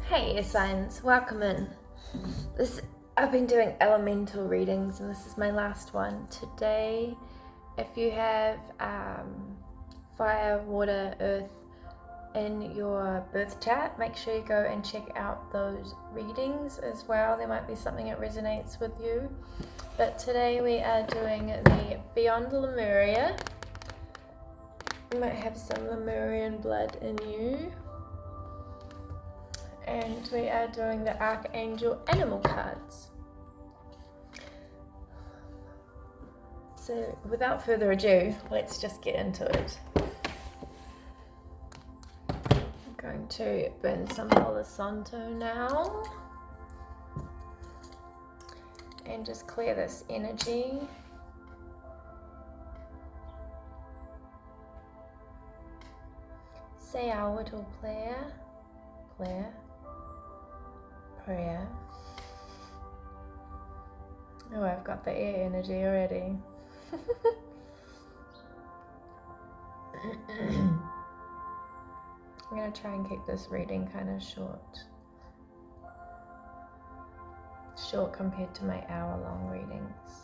Hey signs, welcome in. I've been doing elemental readings and this is my last one. Today, if you have fire, water, earth in your birth chart, make sure you go and check out those readings as well. There might be something that resonates with you. But today we are doing the Beyond Lemuria. You might have some Lemurian blood in you. And we are doing the Archangel Animal cards. So without further ado, let's just get into it. I'm going to burn some Palo Santo now. And just clear this energy. Say our little prayer. Oh, I've got the air energy already. I'm going to try and keep this reading kind of short. Short compared to my hour-long readings.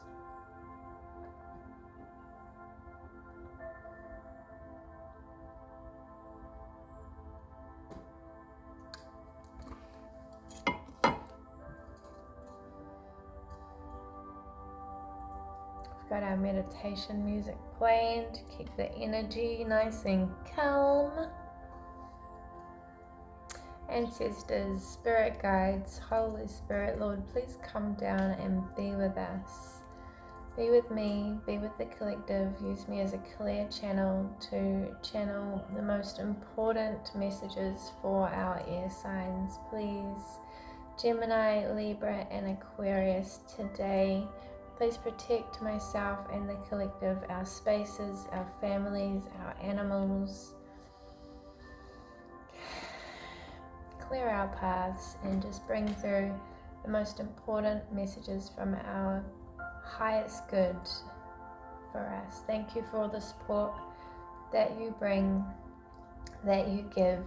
Got our meditation music playing to keep the energy nice and calm. Ancestors, spirit guides, Holy Spirit, Lord, please come down and be with us. Be with me, be with the collective. Use me as a clear channel to channel the most important messages for our air signs, please. Gemini, Libra, and Aquarius today. Please protect myself and the collective, our spaces, our families, our animals. Clear our paths and just bring through the most important messages from our highest good for us. Thank you for all the support that you bring, that you give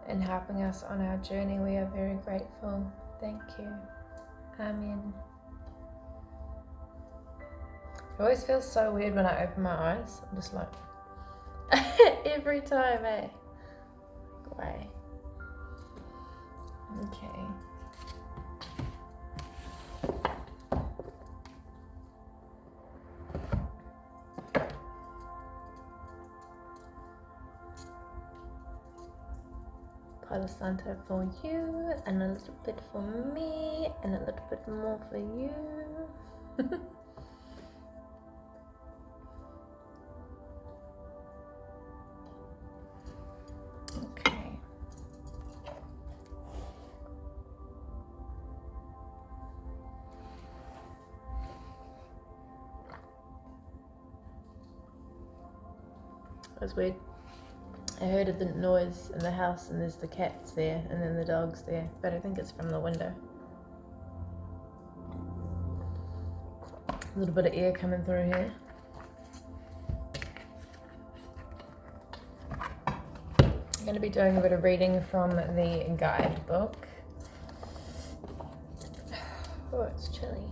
in helping us on our journey. We are very grateful. Thank you. Amen. It always feels so weird when I open my eyes. I'm just like, every time, eh? Why? Okay. Palo Santo for you, and a little bit for me, and a little bit more for you. It was weird. I heard the noise in the house and there's the cats there and then the dogs there, but I think it's from the window. A little bit of air coming through here. I'm going to be doing a bit of reading from the guidebook. Oh, it's chilly.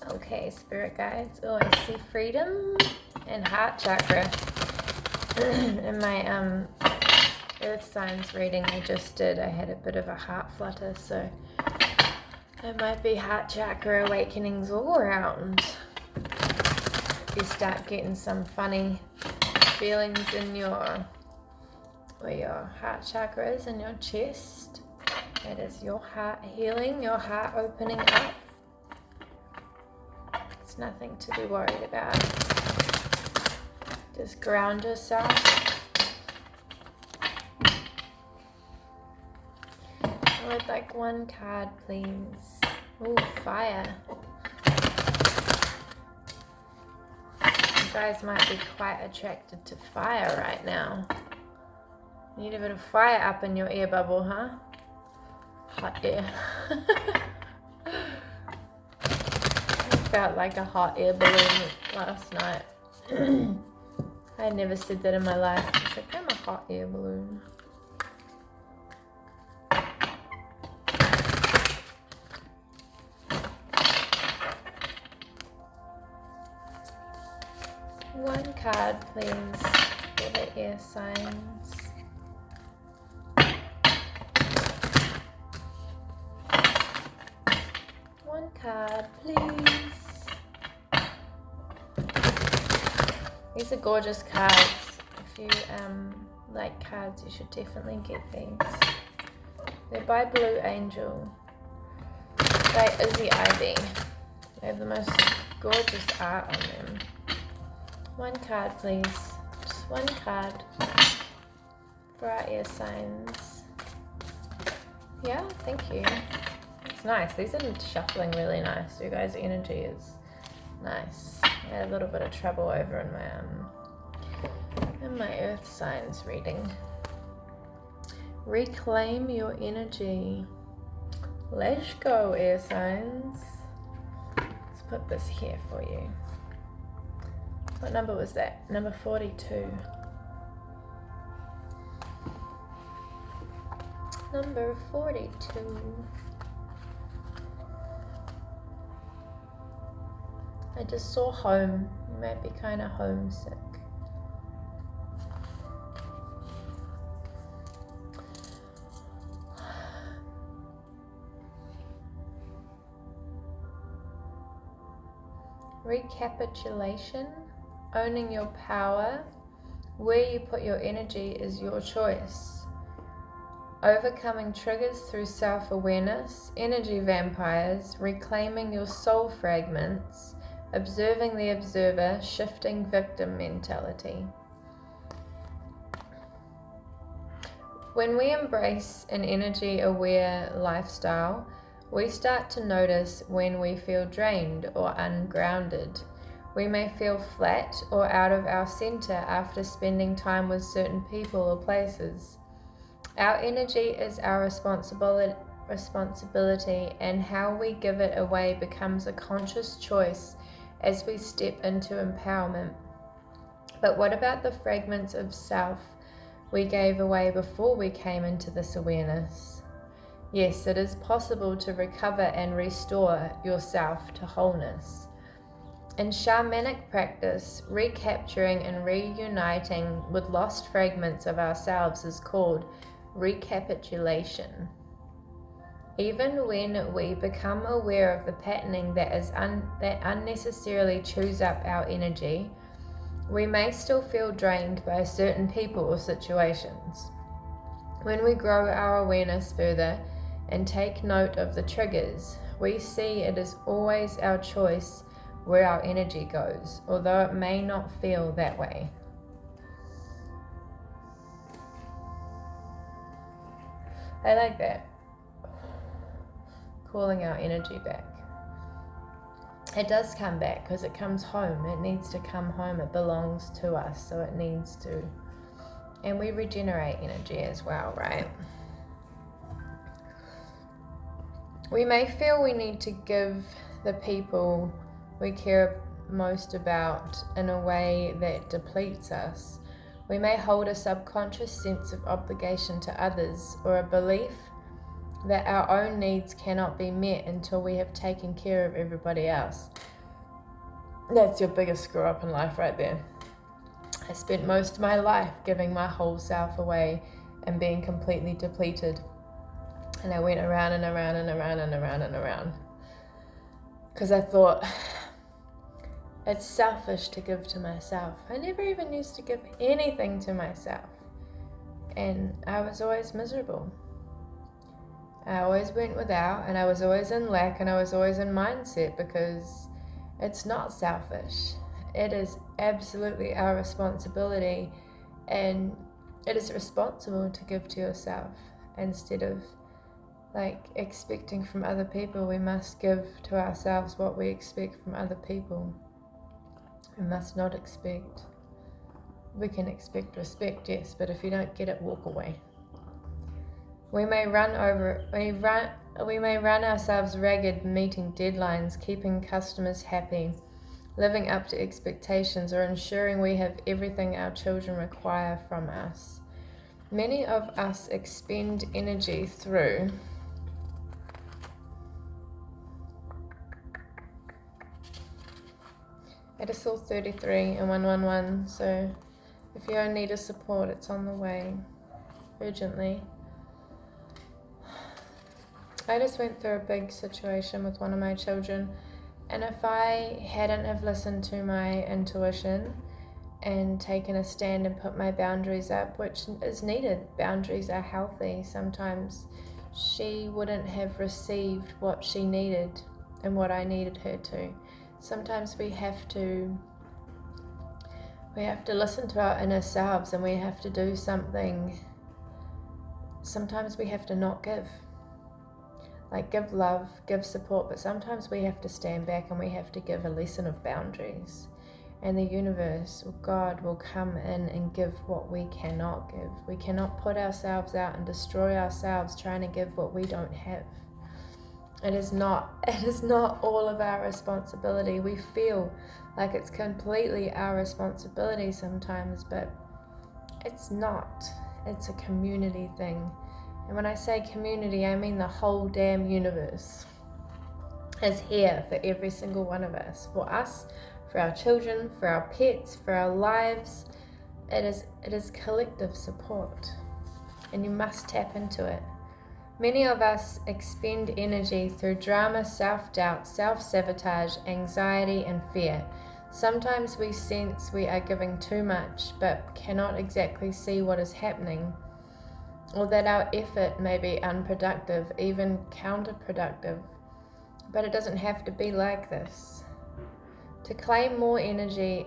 Okay, spirit guides. Oh, I see freedom and heart chakra. In my earth signs reading I just did, I had a bit of a heart flutter, so it might be heart chakra awakenings all around. If you start getting some funny feelings in where your heart chakra is in your chest, that is your heart healing, your heart opening up. It's nothing to be worried about. Just ground yourself. I would like one card, please. Ooh, fire. You guys might be quite attracted to fire right now. Need a bit of fire up in your ear bubble, huh? Hot air. Felt like a hot air balloon last night. I had never said that in my life. It's like, I'm a hot air balloon. card, please, for the air signs. One card, please. These are gorgeous cards. If you like cards, you should definitely get these. They're by Blue Angel, by Izzy Ivy. They have the most gorgeous art on them. One card, please. Just one card for our air signs. Yeah, thank you. It's nice. These are shuffling really nice. You guys' energy is nice. I had a little bit of trouble over in my earth signs reading. Reclaim your energy. Let's go, air signs. Let's put this here for you. What number was that? Number 42. Number 42. I just saw home. You might be kind of homesick. Recapitulation, owning your power. Where you put your energy is your choice. Overcoming triggers through self-awareness, energy vampires, reclaiming your soul fragments, observing the observer, shifting victim mentality. When we embrace an energy-aware lifestyle, we start to notice when we feel drained or ungrounded. We may feel flat or out of our center after spending time with certain people or places. Our energy is our responsibility, and how we give it away becomes a conscious choice as we step into empowerment. But what about the fragments of self we gave away before we came into this awareness? Yes, it is possible to recover and restore yourself to wholeness. In shamanic practice, recapturing and reuniting with lost fragments of ourselves is called recapitulation. Even when we become aware of the patterning that unnecessarily chews up our energy, we may still feel drained by certain people or situations. When we grow our awareness further and take note of the triggers, we see it is always our choice where our energy goes, although it may not feel that way. I like that. Calling our energy back. It does come back because it comes home. It needs to come home. It belongs to us, so it needs to. And we regenerate energy as well, right? We may feel we need to give the people we care most about in a way that depletes us. We may hold a subconscious sense of obligation to others, or a belief that our own needs cannot be met until we have taken care of everybody else. That's your biggest screw up in life right there. I spent most of my life giving my whole self away and being completely depleted. And I went around and around and around and around and around. Because I thought, it's selfish to give to myself. I never even used to give anything to myself. And I was always miserable. I always went without, and I was always in lack, and I was always in mindset, because it's not selfish. It is absolutely our responsibility, and it is responsible to give to yourself instead of expecting from other people. We must give to ourselves what we expect from other people. We must not expect. We can expect respect, yes, but if you don't get it, walk away. We may run ourselves ragged meeting deadlines, keeping customers happy, living up to expectations, or ensuring we have everything our children require from us. Many of us expend energy through I just saw 33 and 111, so if you need a support, it's on the way, urgently. I just went through a big situation with one of my children, and if I hadn't have listened to my intuition and taken a stand and put my boundaries up, which is needed, boundaries are healthy, sometimes she wouldn't have received what she needed and what I needed her to. Sometimes we have to listen to our inner selves, and we have to do something. Sometimes we have to not give. Like give love, give support, but sometimes we have to stand back and we have to give a lesson of boundaries. And the universe, or God, will come in and give what we cannot give. We cannot put ourselves out and destroy ourselves trying to give what we don't have. It is not all of our responsibility. We feel like it's completely our responsibility sometimes, but it's not. It's a community thing. And when I say community, I mean the whole damn universe is here for every single one of us. For us, for our children, for our pets, for our lives. It is collective support. And you must tap into it. Many of us expend energy through drama, self-doubt, self-sabotage, anxiety, and fear. Sometimes we sense we are giving too much, but cannot exactly see what is happening, or that our effort may be unproductive, even counterproductive. But it doesn't have to be like this. To claim more energy,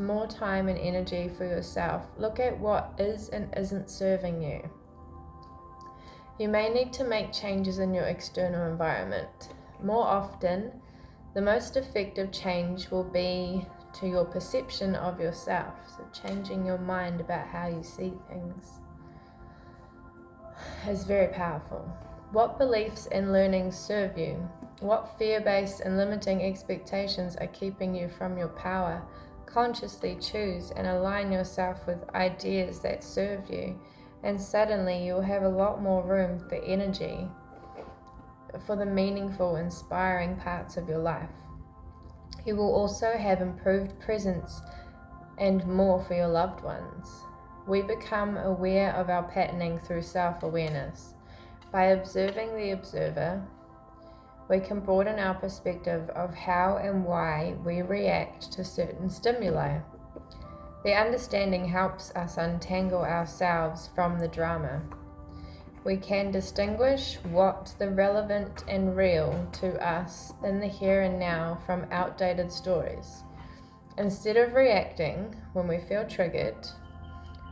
more time and energy for yourself, look at what is and isn't serving you. You may need to make changes in your external environment. More often, the most effective change will be to your perception of yourself. So changing your mind about how you see things is very powerful. What beliefs and learnings serve you? What fear-based and limiting expectations are keeping you from your power? Consciously choose and align yourself with ideas that serve you, and suddenly you'll have a lot more room for energy for the meaningful, inspiring parts of your life. You will also have improved presence and more for your loved ones. We become aware of our patterning through self-awareness. By observing the observer, we can broaden our perspective of how and why we react to certain stimuli. The understanding helps us untangle ourselves from the drama. We can distinguish what's the relevant and real to us in the here and now from outdated stories. Instead of reacting when we feel triggered,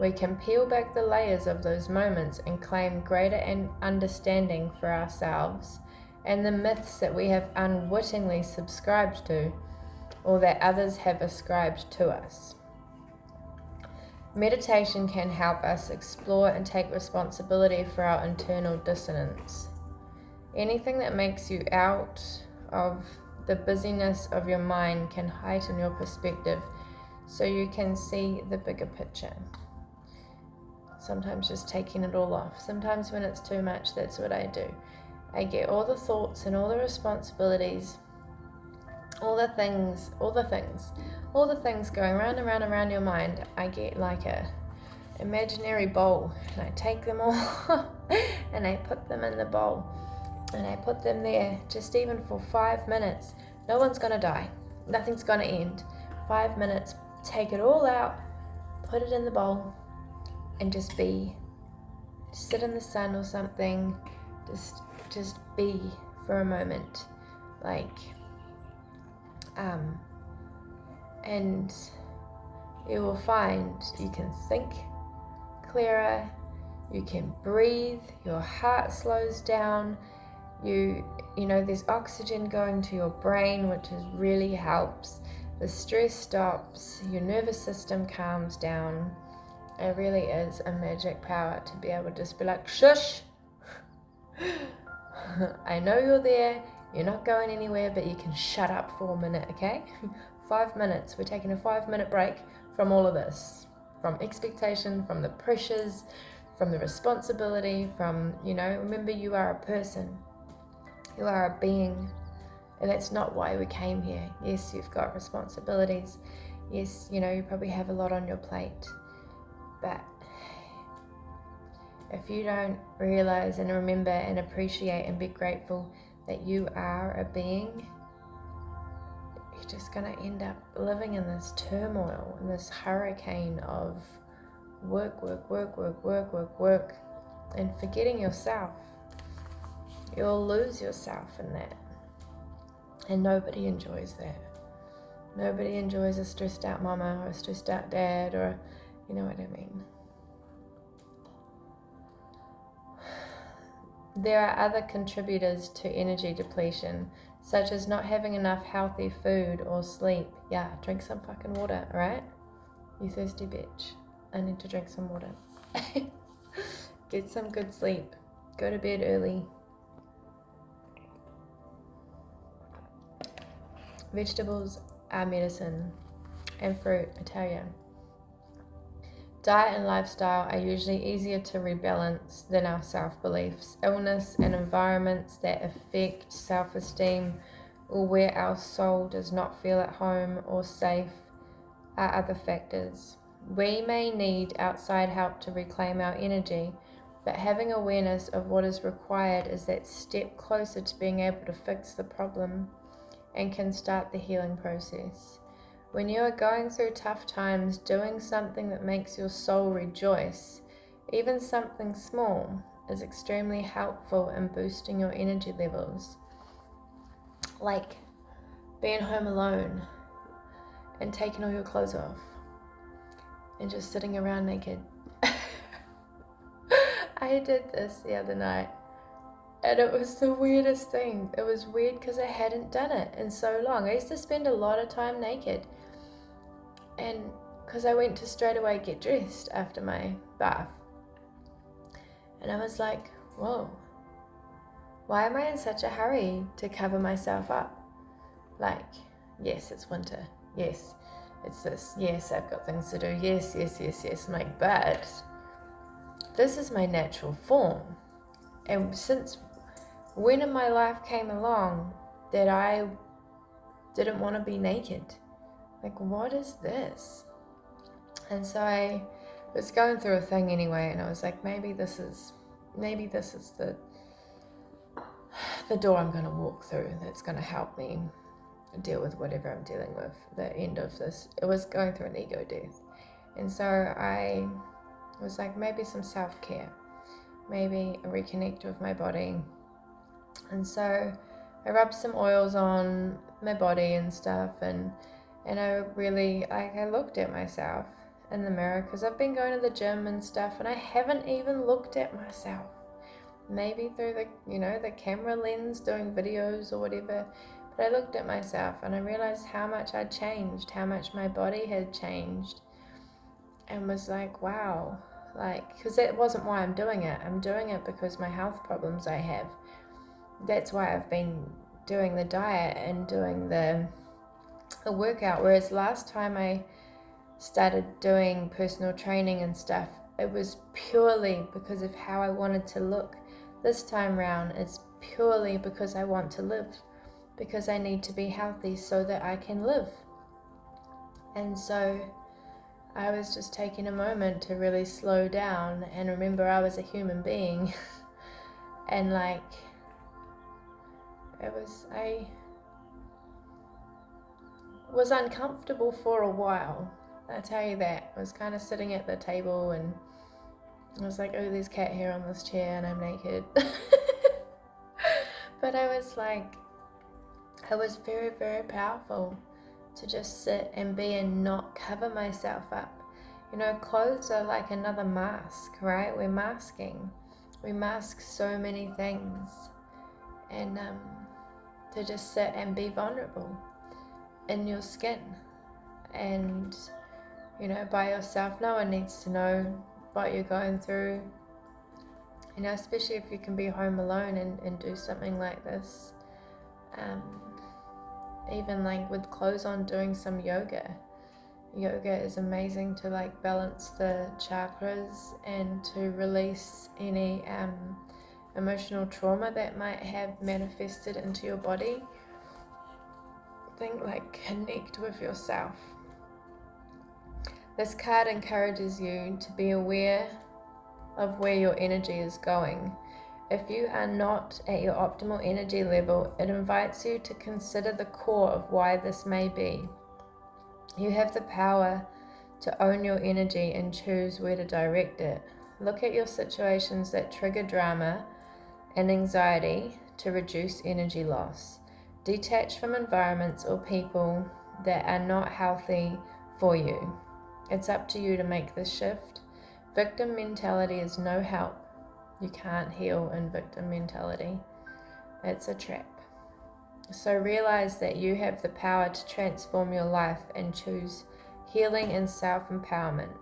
we can peel back the layers of those moments and claim greater understanding for ourselves and the myths that we have unwittingly subscribed to, or that others have ascribed to us. Meditation can help us explore and take responsibility for our internal dissonance. Anything that makes you out of the busyness of your mind can heighten your perspective so you can see the bigger picture. Sometimes just taking it all off. Sometimes when it's too much, that's what I do. I get all the thoughts and all the responsibilities, all the things going round and round and round your mind. I get like a imaginary bowl, and I take them all and I put them in the bowl, and I put them there just even for 5 minutes. No one's gonna die, nothing's gonna end. 5 minutes, take it all out, put it in the bowl, and just be. Sit in the sun or something, just be for a moment, and you will find you can think clearer, you can breathe, your heart slows down, you know there's oxygen going to your brain, which really helps. The stress stops, your nervous system calms down. It really is a magic power to be able to just be like, shush, I know you're there, you're not going anywhere, but you can shut up for a minute, okay? 5 minutes. We're taking a 5-minute break from all of this, from expectation, from the pressures, from the responsibility, from, remember, you are a person, you are a being, And that's not why we came here. Yes, you've got responsibilities. Yes, you know, you probably have a lot on your plate. But if you don't realize and remember and appreciate and be grateful that you are a being, you're just going to end up living in this turmoil, in this hurricane of work, and forgetting yourself. You'll lose yourself in that. And nobody enjoys that. Nobody enjoys a stressed out mama or a stressed out dad, or, you know what I mean. There are other contributors to energy depletion, such as not having enough healthy food or sleep. Yeah, drink some fucking water, alright? You thirsty bitch. I need to drink some water. Get some good sleep. Go to bed early. Vegetables are medicine, and fruit, I tell you. Diet and lifestyle are usually easier to rebalance than our self-beliefs. Illness and environments that affect self-esteem, or where our soul does not feel at home or safe, are other factors. We may need outside help to reclaim our energy, but having awareness of what is required is that step closer to being able to fix the problem and can start the healing process. When you are going through tough times, doing something that makes your soul rejoice, even something small, is extremely helpful in boosting your energy levels. Like being home alone and taking all your clothes off and just sitting around naked. I did this the other night. And it was the weirdest thing. It was weird because I hadn't done it in so long. I used to spend a lot of time naked. And because I went to straight away get dressed after my bath. And I was like, whoa, why am I in such a hurry to cover myself up? Like, yes, it's winter. Yes, it's this. Yes, I've got things to do. Yes. I'm like, but this is my natural form. And since when in my life came along that I didn't want to be naked? Like, what is this? And so I was going through a thing anyway, and I was like, maybe this is the door I'm going to walk through that's going to help me deal with whatever I'm dealing with, the end of this. It was going through an ego death. And so I was like, maybe some self-care, maybe a reconnect with my body. And so I rubbed some oils on my body and stuff, and I really, I looked at myself in the mirror, because I've been going to the gym and stuff, and I haven't even looked at myself. Maybe through the camera lens doing videos or whatever, but I looked at myself and I realized how much I'd changed, how much my body had changed, and was like, wow, like, because that wasn't why I'm doing it. I'm doing it because my health problems I have. That's why I've been doing the diet and doing the workout, whereas last time I started doing personal training and stuff, it was purely because of how I wanted to look. This time round, it's purely because I want to live, because I need to be healthy so that I can live. And so I was just taking a moment to really slow down and remember I was a human being. And like, I was uncomfortable for a while, I tell you that. I was kind of sitting at the table and I was like, oh, there's cat hair on this chair and I'm naked. But I was like, it was very, very powerful to just sit and be and not cover myself up. You know, clothes are like another mask, right? We're masking. We mask so many things. And to just sit and be vulnerable in your skin and, you know, by yourself. No one needs to know what you're going through, you know, especially if you can be home alone and do something like this. Even like with clothes on, doing some yoga. Yoga is amazing to like balance the chakras and to release any emotional trauma that might have manifested into your body. think like connect with yourself. This card encourages you to be aware of where your energy is going. If you are not at your optimal energy level, it invites you to consider the core of why this may be. You have the power to own your energy and choose where to direct it. Look at your situations that trigger drama and anxiety to reduce energy loss. Detach from environments or people that are not healthy for you. It's up to you to make this shift. Victim mentality is no help. You can't heal in victim mentality. It's a trap. So realize that you have the power to transform your life and choose healing and self-empowerment.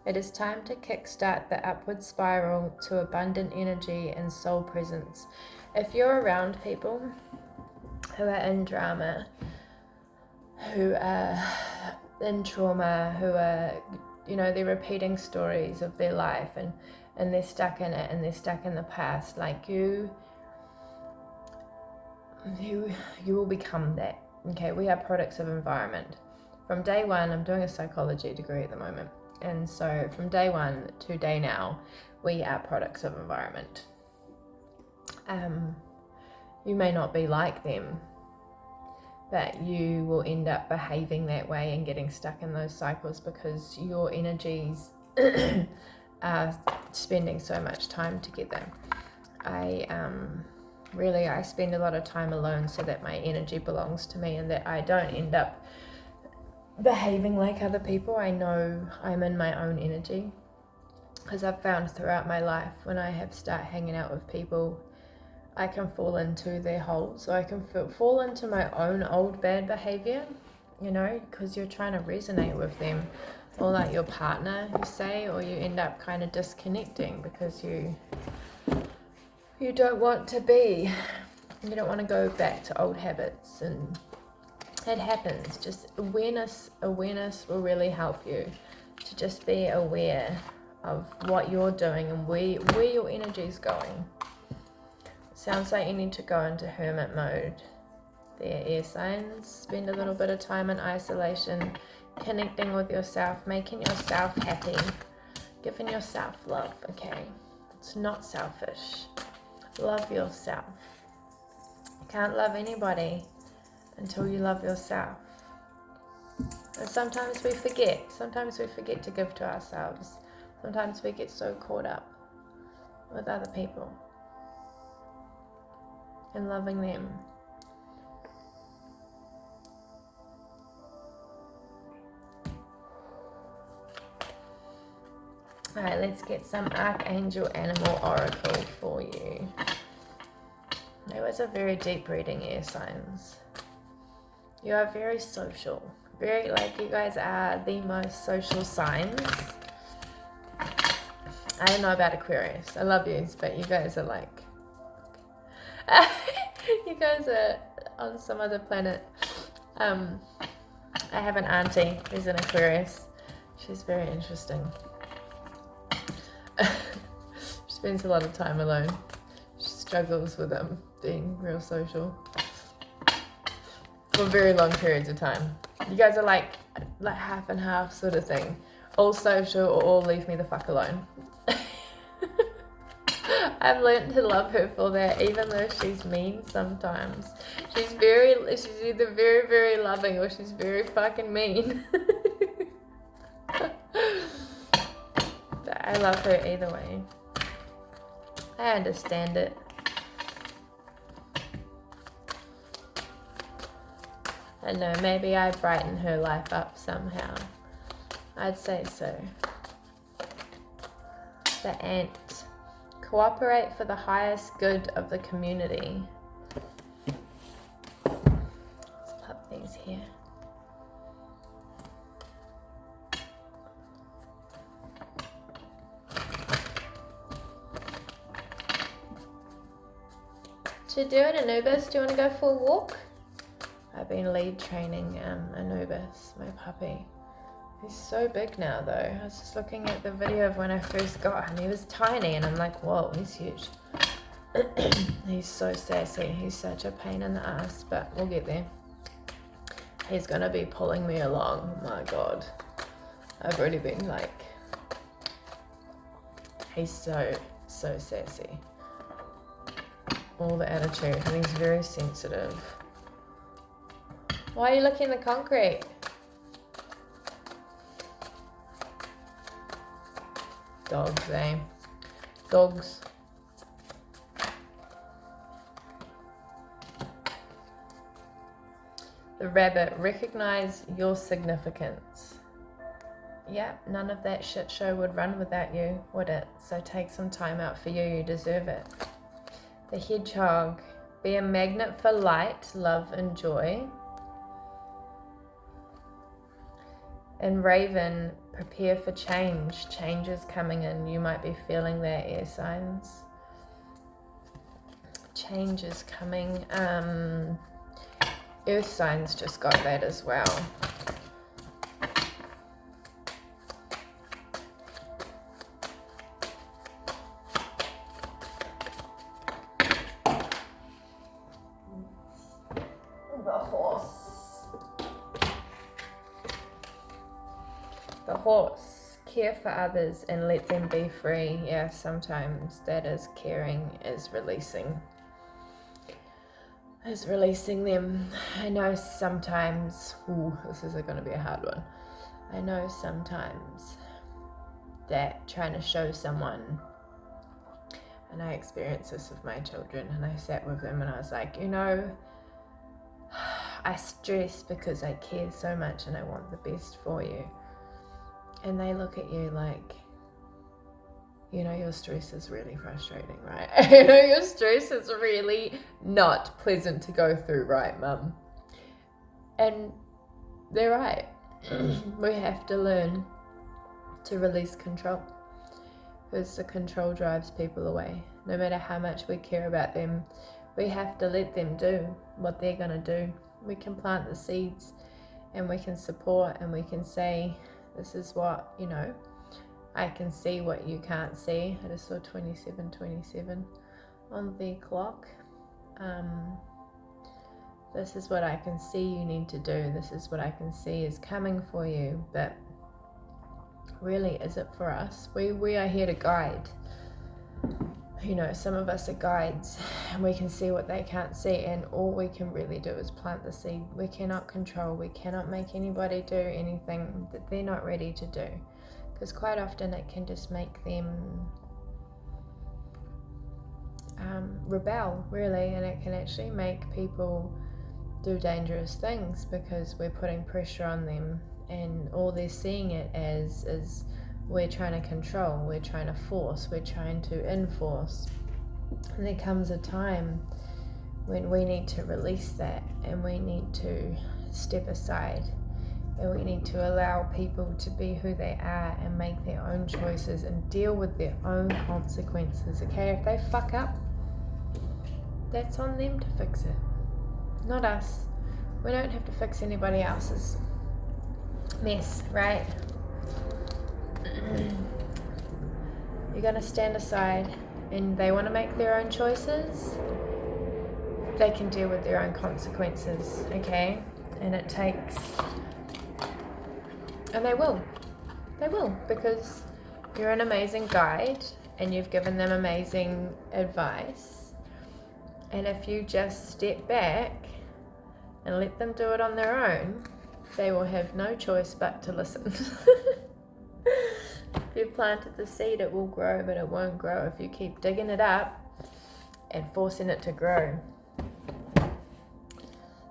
It is time to kickstart the upward spiral to abundant energy and soul presence. If you're around people who are in drama, who are in trauma, who are, they're repeating stories of their life and they're stuck in it and they're stuck in the past, like you will become that. Okay, we are products of environment. From day one, I'm doing a psychology degree at the moment, and so from day one to day now, we are products of environment. You may not be like them, but you will end up behaving that way and getting stuck in those cycles because your energies are spending so much time together. I spend a lot of time alone so that my energy belongs to me and that I don't end up behaving like other people. I know I'm in my own energy, because I've found throughout my life when I have start hanging out with people, I can fall into their holes, so I can fall into my own old bad behavior, because you're trying to resonate with them, or like your partner, you say, or you end up kind of disconnecting because you don't want to go back to old habits, and it happens. Just awareness will really help you to just be aware of what you're doing and where your energy is going. Sounds like you need to go into hermit mode. There, air signs. Spend a little bit of time in isolation, connecting with yourself, making yourself happy, giving yourself love, okay? It's not selfish. Love yourself. You can't love anybody until you love yourself. And sometimes we forget. Sometimes we forget to give to ourselves. Sometimes we get so caught up with other people and loving them. Alright, let's get some Archangel Animal Oracle for you. It was a very deep reading, air signs. You are very social. You guys are the most social signs. I don't know about Aquarius. I love you, but you guys are like... you guys are on some other planet. I have an auntie who's an Aquarius. She's very interesting. She spends a lot of time alone. She struggles with being real social for very long periods of time. You guys are like half and half sort of thing. All social or all leave me the fuck alone. I've learned to love her for that, even though she's mean sometimes. She's either very, very loving or she's very fucking mean. But I love her either way. I understand it. I know, maybe I brighten her life up somehow. I'd say so. The Ant. Cooperate for the highest good of the community. Let's pop these here. To do an Anubis, do you want to go for a walk? I've been lead training Anubis, my puppy. He's so big now though. I was just looking at the video of when I first got him. He was tiny and I'm like, whoa, he's huge. He's so sassy. He's such a pain in the ass, but we'll get there. He's gonna be pulling me along. My God. I've already been like, he's so sassy. All the attitude, and he's very sensitive. Why are you looking at the concrete? Dogs, eh? Dogs. The rabbit, recognize your significance. Yeah, none of that shit show would run without you, would it? So take some time out for you, you deserve it. The hedgehog, be a magnet for light, love and joy. And raven, prepare for change. Change is coming in. You might be feeling that, air signs. Change is coming. Earth signs just got that as well. The horse, care for others and let them be free. Yeah, sometimes that is caring, is releasing them. I know sometimes, this is going to be a hard one. I know sometimes that trying to show someone, and I experienced this with my children, and I sat with them and I was like, I stress because I care so much and I want the best for you. And they look at you like, your stress is really frustrating, right? Your stress is really not pleasant to go through, right, Mum? And they're right. We have to learn to release control, because the control drives people away. No matter how much we care about them, we have to let them do what they're going to do. We can plant the seeds and we can support and we can say, this is what, I can see what you can't see. I just saw 27:27 on the clock. This is what I can see you need to do. This is what I can see is coming for you. But really, is it for us? We are here to guide. Some of us are guides and we can see what they can't see, and all we can really do is plant the seed. We cannot control, we cannot make anybody do anything that they're not ready to do, because quite often it can just make them rebel, really, and it can actually make people do dangerous things because we're putting pressure on them, and all they're seeing it as is we're trying to control, we're trying to force, we're trying to enforce. And there comes a time when we need to release that, and we need to step aside, and we need to allow people to be who they are and make their own choices and deal with their own consequences. Okay, if they fuck up, that's on them to fix it, not us. We don't have to fix anybody else's mess, right? You're going to stand aside, and they want to make their own choices, they can deal with their own consequences, okay? And it takes, and they will, because you're an amazing guide and you've given them amazing advice. And if you just step back and let them do it on their own, they will have no choice but to listen. If you've planted the seed, it will grow, but it won't grow if you keep digging it up and forcing it to grow.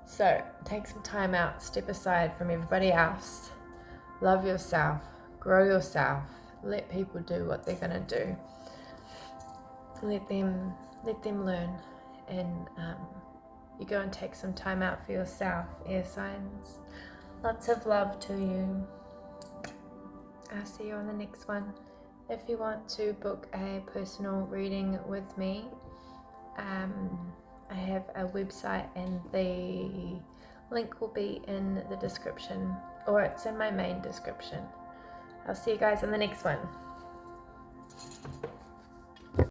So take some time out, step aside from everybody else, love yourself, grow yourself, let people do what they're going to do. Let them learn, and you go and take some time out for yourself, air signs. Lots of love to you. I'll see you on the next one. If you want to book a personal reading with me, I have a website, and the link will be in the description, or it's in my main description. I'll see you guys on the next one.